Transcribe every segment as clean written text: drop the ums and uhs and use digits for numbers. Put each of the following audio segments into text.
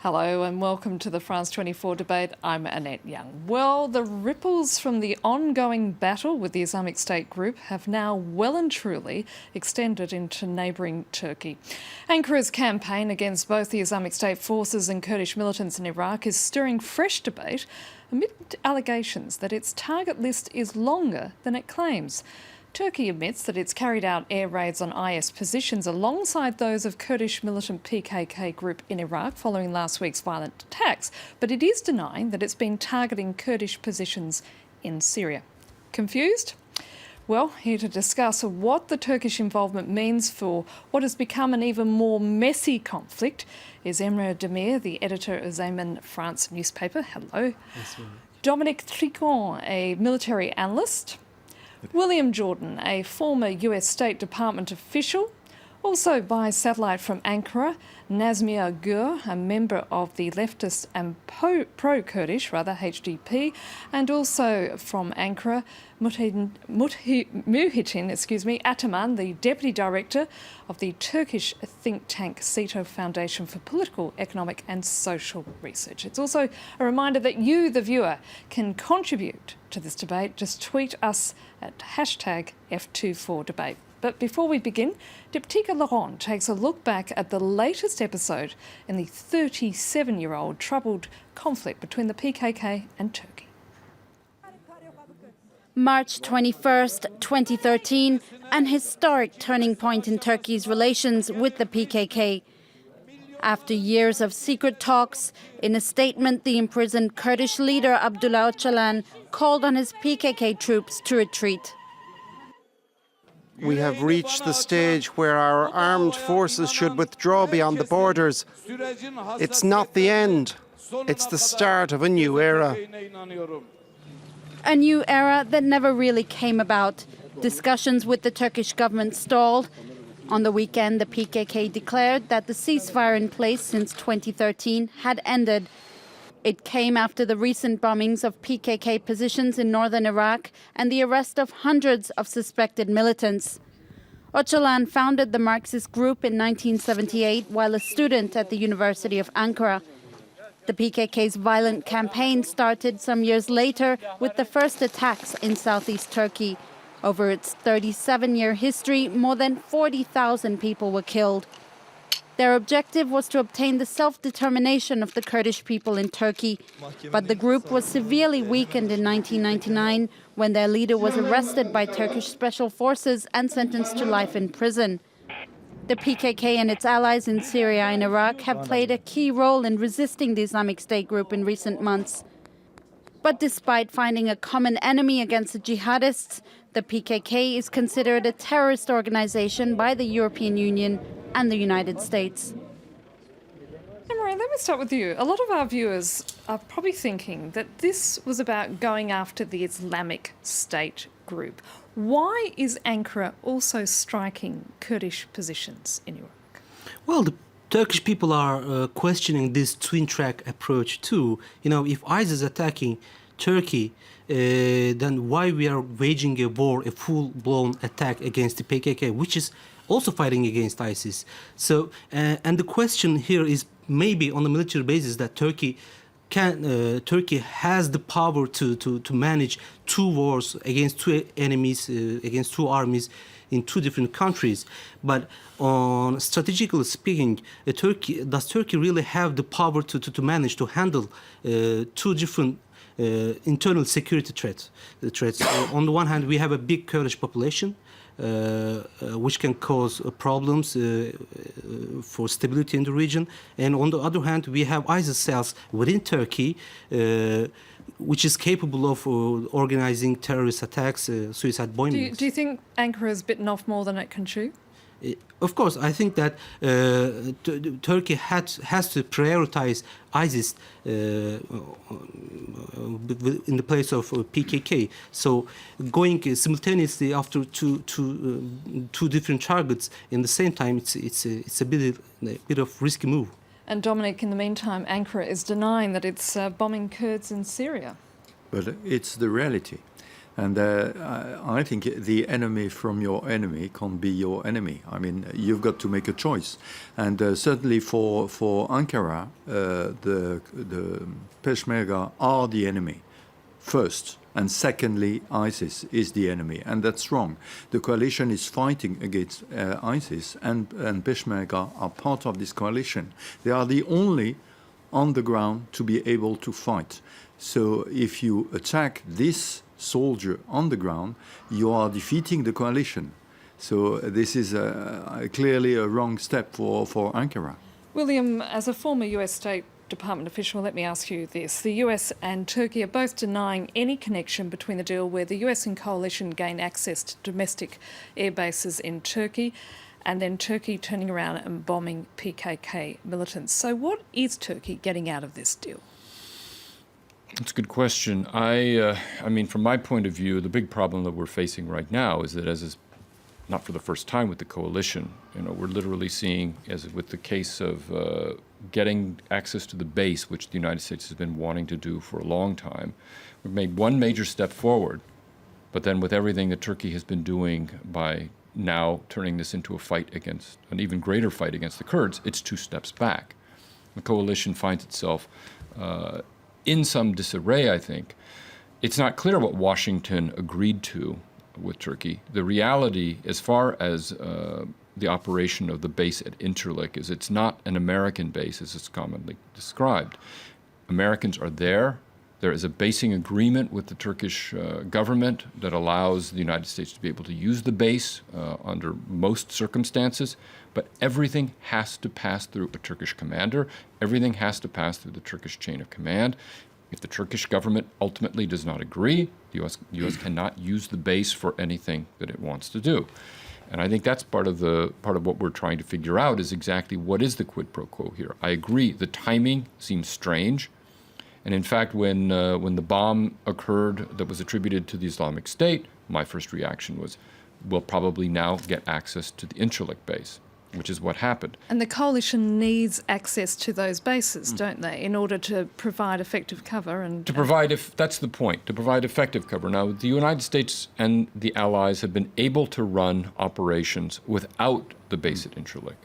Hello and welcome to the France 24 debate. I'm Annette Young. Well, the ripples from the ongoing battle with the Islamic State group have now well and truly extended into neighbouring Turkey. Ankara's campaign against both the Islamic State forces and Kurdish militants in Iraq is stirring fresh debate amid allegations that its target list is longer than it claims. Turkey admits that it's carried out air raids on IS positions alongside those of Kurdish militant PKK group in Iraq following last week's violent attacks, but it is denying that it's been targeting Kurdish positions in Syria. Confused? Well, here to discuss what the Turkish involvement means for what has become an even more messy conflict is Emre Demir, the editor of Zaman France newspaper. Hello. Yes, Dominique Tricon, a military analyst. William Jordan, a former US State Department official. Also by satellite from Ankara, Nazmir Gur, a member of the leftist and pro-Kurdish, HDP, and also from Ankara, Muhittin Ataman, the deputy director of the Turkish think tank SETO Foundation for Political, Economic and Social Research. It's also a reminder that you, the viewer, can contribute to this debate. Just tweet us at #F24debate. But before we begin, Diptyka Laurent takes a look back at the latest episode in the 37-year-old troubled conflict between the PKK and Turkey. March 21st, 2013, an historic turning point in Turkey's relations with the PKK. After years of secret talks, in a statement, the imprisoned Kurdish leader Abdullah Öcalan called on his PKK troops to retreat. We have reached the stage where our armed forces should withdraw beyond the borders. It's not the end. It's the start of a new era. A new era that never really came about. Discussions with the Turkish government stalled. On the weekend, the PKK declared that the ceasefire in place since 2013 had ended. It came after the recent bombings of PKK positions in northern Iraq and the arrest of hundreds of suspected militants. Öcalan founded the Marxist group in 1978 while a student at the University of Ankara. The PKK's violent campaign started some years later with the first attacks in southeast Turkey. Over its 37-year history, more than 40,000 people were killed. Their objective was to obtain the self-determination of the Kurdish people in Turkey. But the group was severely weakened in 1999 when their leader was arrested by Turkish special forces and sentenced to life in prison. The PKK and its allies in Syria and Iraq have played a key role in resisting the Islamic State group in recent months. But despite finding a common enemy against the jihadists, the PKK is considered a terrorist organization by the European Union and the United States. Emre, let me start with you. A lot of our viewers are probably thinking that this was about going after the Islamic State group. Why is Ankara also striking Kurdish positions in Iraq? Well, the Turkish people are questioning this twin-track approach too. You know, if ISIS is attacking Turkey, then why we are waging a war, a full-blown attack against the PKK, which is also fighting against ISIS. So, and the question here is maybe on the military basis that Turkey has the power to manage two wars against two enemies, against two armies in two different countries. But on strategically speaking, does Turkey really have the power to manage to handle two different internal security threats? On the one hand, we have a big Kurdish population, which can cause problems for stability in the region. And on the other hand, we have ISIS cells within Turkey, which is capable of organizing terrorist attacks, suicide bombings. Do you think Ankara has bitten off more than it can chew? Of course, I think that Turkey has to prioritize ISIS in the place of PKK. So going simultaneously after two different targets in the same time, it's a bit of risky move. And Dominic, in the meantime, Ankara is denying that it's bombing Kurds in Syria. But it's the reality. And I think the enemy from your enemy can't be your enemy. I mean, you've got to make a choice. And certainly for Ankara, the Peshmerga are the enemy first. And secondly, ISIS is the enemy. And that's wrong. The coalition is fighting against ISIS, and Peshmerga are part of this coalition. They are the only on the ground to be able to fight. So if you attack this soldier on the ground, you are defeating the coalition. So this is clearly a wrong step for Ankara. William, as a former US State Department official, let me ask you this. The US and Turkey are both denying any connection between the deal where the US and coalition gain access to domestic air bases in Turkey and then Turkey turning around and bombing PKK militants. So what is Turkey getting out of this deal? That's a good question. I mean, from my point of view, the big problem that we're facing right now is that, as is not for the first time with the coalition, we're literally seeing, as with the case of getting access to the base, which the United States has been wanting to do for a long time. We've made one major step forward, but then with everything that Turkey has been doing by now turning this into a fight against, an even greater fight against the Kurds, it's 2 steps back. The coalition finds itself in some disarray, I think. It's not clear what Washington agreed to with Turkey. The reality, as far as the operation of the base at Incirlik, is it's not an American base as it's commonly described. Americans are there. There is a basing agreement with the Turkish government that allows the United States to be able to use the base under most circumstances, but everything has to pass through a Turkish commander. Everything has to pass through the Turkish chain of command. If the Turkish government ultimately does not agree, the U.S. cannot use the base for anything that it wants to do. And I think that's part of what we're trying to figure out is exactly what is the quid pro quo here. I agree, the timing seems strange. And in fact, when the bomb occurred that was attributed to the Islamic State, my first reaction was, we'll probably now get access to the Incirlik base, which is what happened. And the coalition needs access to those bases, don't they, in order to provide effective cover? That's the point, to provide effective cover. Now, the United States and the allies have been able to run operations without the base at Incirlik,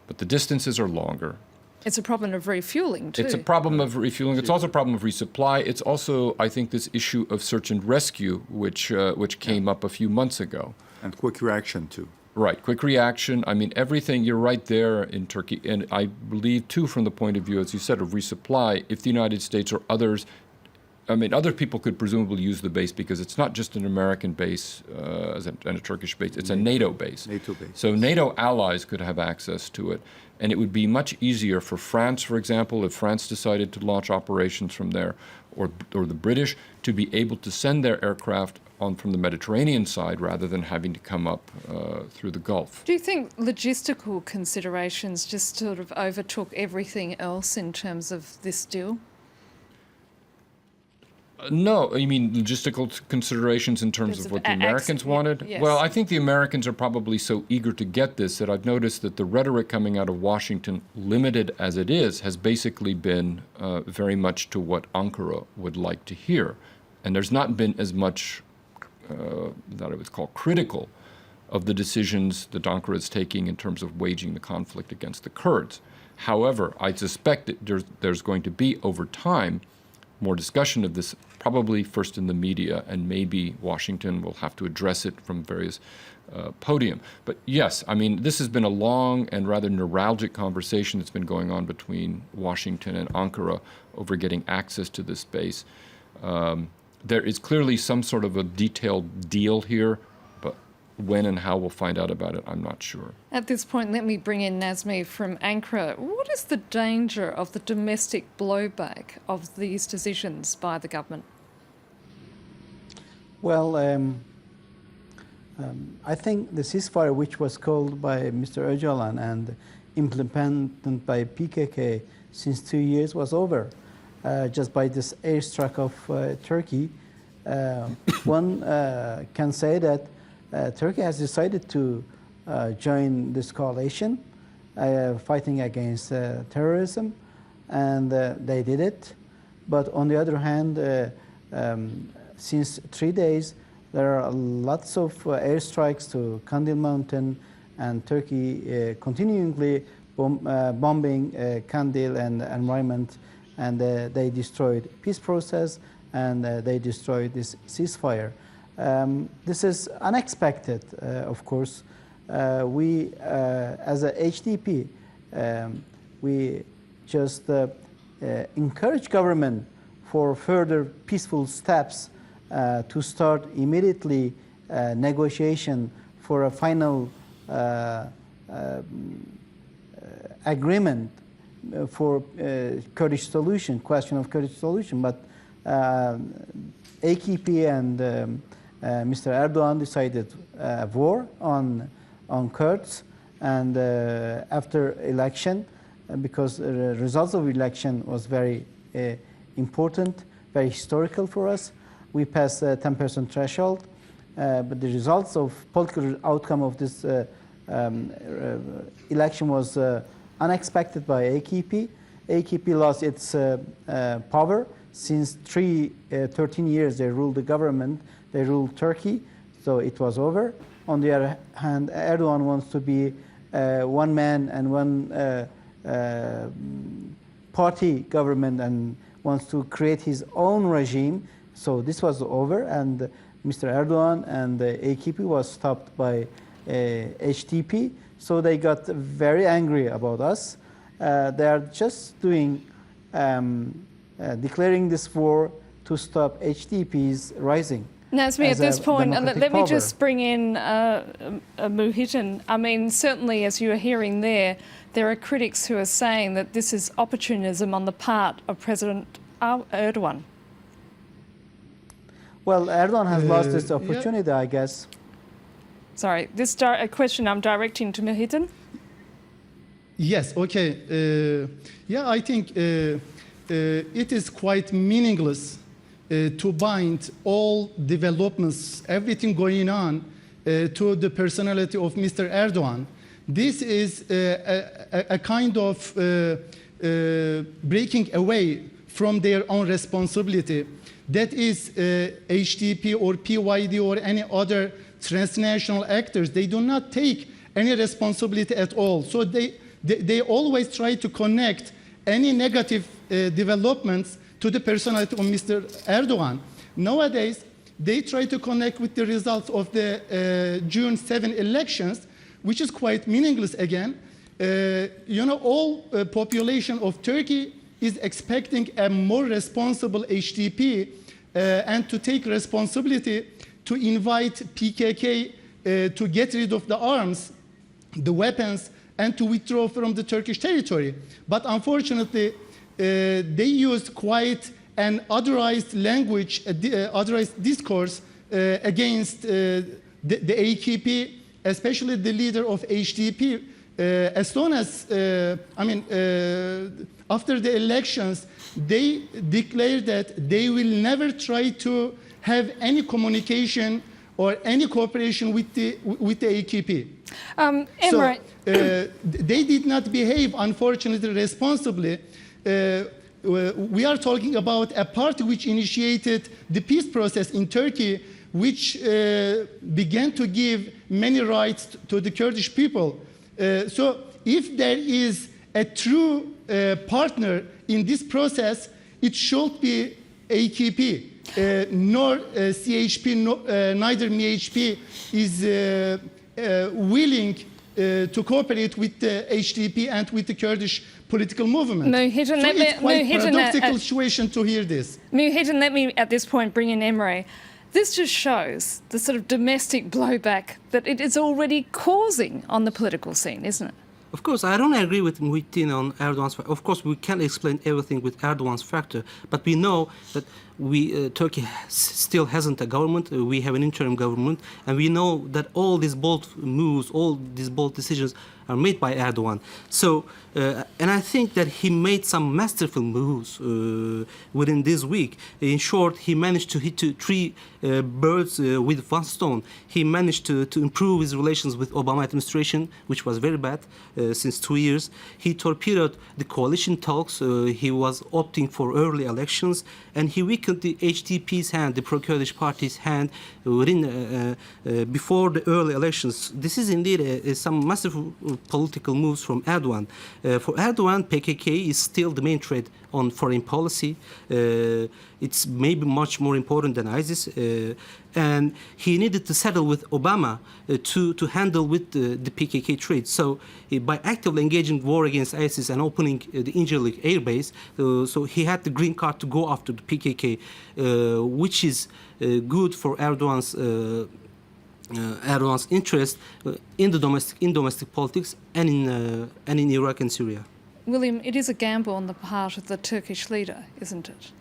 but the distances are longer. It's a problem of refueling, too. It's a problem of refueling. It's also a problem of resupply. It's also, I think, this issue of search and rescue, which came up a few months ago. And quick reaction, too. Right, quick reaction. I mean, everything, you're right there in Turkey. And I believe, too, from the point of view, as you said, of resupply, if the United States or others, I mean, other people could presumably use the base because it's not just an American base and a Turkish base, it's a NATO base. NATO base. So NATO allies could have access to it. And it would be much easier for France, for example, if France decided to launch operations from there, or the British, to be able to send their aircraft on from the Mediterranean side rather than having to come up through the Gulf. Do you think logistical considerations just sort of overtook everything else in terms of this deal? No, you mean logistical considerations in terms of what the Americans wanted? Yes. Well, I think the Americans are probably so eager to get this that I've noticed that the rhetoric coming out of Washington, limited as it is, has basically been very much to what Ankara would like to hear. And there's not been as much that I would call critical of the decisions that Ankara is taking in terms of waging the conflict against the Kurds. However, I suspect that there's going to be, over time, more discussion of this, probably first in the media, and maybe Washington will have to address it from various podium. But yes, I mean, this has been a long and rather neuralgic conversation that's been going on between Washington and Ankara over getting access to this base. There is clearly some sort of a detailed deal here, but when and how we'll find out about it, I'm not sure. At this point, let me bring in Nazmi from Ankara. What is the danger of the domestic blowback of these decisions by the government? Well, I think the ceasefire, which was called by Mr. Öcalan and implemented by PKK since 2 years, was over. Just by this airstrike of Turkey, one can say that Turkey has decided to join this coalition fighting against terrorism, and they did it. But on the other hand, since 3 days, There are lots of airstrikes to Kandil Mountain, and Turkey continually bombing Kandil and the environment, and they destroyed peace process, and they destroyed this ceasefire. This is unexpected, of course. We, as a HDP, we just encourage government for further peaceful steps to start immediately negotiation for a final agreement for Kurdish solution, question of Kurdish solution. But AKP and Mr. Erdogan decided war on Kurds, and after election, because the results of election was very important, very historical for us. We passed a 10% threshold, but the results of political outcome of this election was unexpected by AKP. AKP lost its power. Since 13 years they ruled the government, they ruled Turkey, so it was over. On the other hand, Erdogan wants to be one man and one party government and wants to create his own regime. So this was over, and Mr. Erdogan and the AKP was stopped by HDP. So they got very angry about us. They are just doing, declaring this war to stop HDP's rising. Nazmi, at this point, let me just bring in Muhittin. I mean, certainly, as you are hearing there are critics who are saying that this is opportunism on the part of President Erdogan. Well, Erdogan has lost this opportunity, I guess. Sorry, this a question I'm directing to Muhittin. Yes, okay. Yeah, I think it is quite meaningless to bind all developments, everything going on, to the personality of Mr. Erdogan. This is a kind of breaking away from their own responsibility. That is HDP or PYD or any other transnational actors. They do not take any responsibility at all. So they always try to connect any negative developments to the personality of Mr. Erdogan. Nowadays, they try to connect with the results of the June 7 elections, which is quite meaningless again. You know, all population of Turkey is expecting a more responsible HDP and to take responsibility to invite PKK to get rid of the arms, the weapons, and to withdraw from the Turkish territory. But unfortunately, they used quite an otherized language, otherized discourse against the AKP, especially the leader of HDP. As soon as, after the elections, they declared that they will never try to have any communication or any cooperation with the AKP. Emre. So they did not behave, unfortunately, responsibly. We are talking about a party which initiated the peace process in Turkey, which began to give many rights to the Kurdish people. So if there is a true partner in this process, it should be AKP. Nor CHP, neither MHP is willing to cooperate with the HDP and with the Kurdish political movement. Muhittin, so it's quite paradoxical situation to hear this. Muhittin, let me at this point bring in Emre. This just shows the sort of domestic blowback that it is already causing on the political scene, isn't it? Of course, I don't agree with Muhittin on Erdogan's factor. Of course, we can't explain everything with Erdogan's factor, but we know that Turkey still hasn't a government. We have an interim government, and we know that all these bold moves, all these bold decisions are made by Erdogan. So, and I think that he made some masterful moves within this week. In short, he managed to hit three birds with one stone. He managed to improve his relations with Obama administration, which was very bad since 2 years. He torpedoed the coalition talks. He was opting for early elections, and he weakened significantly HDP's hand, the pro-Kurdish party's hand, before the early elections. This is indeed some massive political moves from Erdogan. For Erdogan, PKK is still the main threat on foreign policy. It's maybe much more important than ISIS. And he needed to settle with Obama to handle with the PKK threat. So by actively engaging war against ISIS and opening the Incirlik air base, so he had the green card to go after the PKK, which is good for Erdogan's interest in domestic politics and in Iraq and Syria. William, it is a gamble on the part of the Turkish leader, isn't it?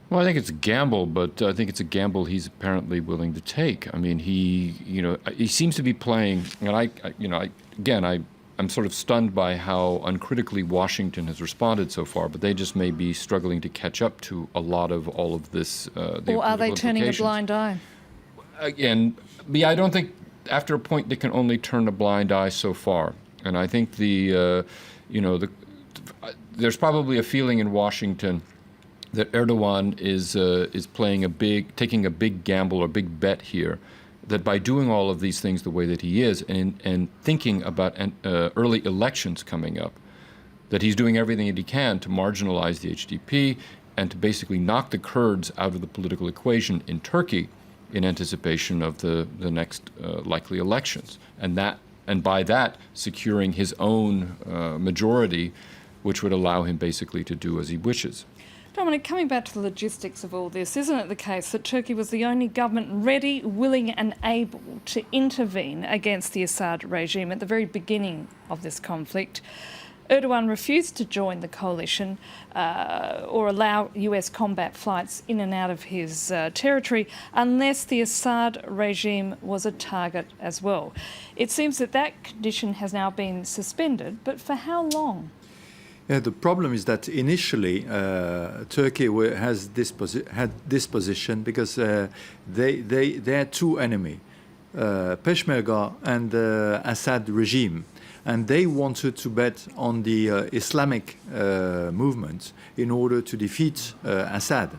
Well, I think it's a gamble, but I think it's a gamble he's apparently willing to take. I mean, he seems to be playing, and I'm sort of stunned by how uncritically Washington has responded so far, but they just may be struggling to catch up to a lot of all of this. Or are they turning a blind eye? Again, yeah, I don't think after a point they can only turn a blind eye so far, and I think there's probably a feeling in Washington that Erdogan is taking a big gamble or big bet here, that by doing all of these things the way that he is, and thinking about early elections coming up, that he's doing everything that he can to marginalize the HDP and to basically knock the Kurds out of the political equation in Turkey in anticipation of the next likely elections, and by that securing his own majority, which would allow him basically to do as he wishes. Dominic, coming back to the logistics of all this, isn't it the case that Turkey was the only government ready, willing and able to intervene against the Assad regime at the very beginning of this conflict? Erdogan refused to join the coalition or allow US combat flights in and out of his territory unless the Assad regime was a target as well. It seems that condition has now been suspended, but for how long? Yeah, the problem is that initially Turkey had this position because they had two enemies, Peshmerga and the Assad regime, and they wanted to bet on the Islamic movement in order to defeat Assad.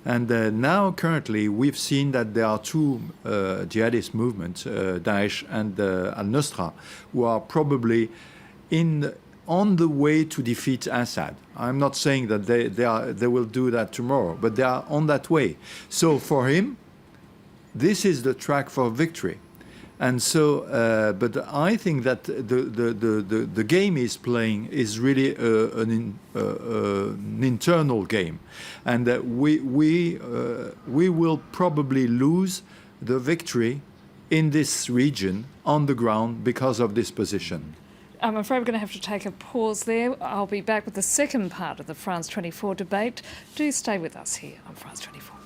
And now currently we've seen that there are two jihadist movements, Daesh and al-Nusra, who are probably on the way to defeat Assad. I'm not saying that they will do that tomorrow, but they are on that way. So for him, this is the track for victory. And so, but I think that the game he's playing is really an internal game, and we will probably lose the victory in this region on the ground because of this position. I'm afraid we're going to have to take a pause there. I'll be back with the second part of the France 24 debate. Do stay with us here on France 24.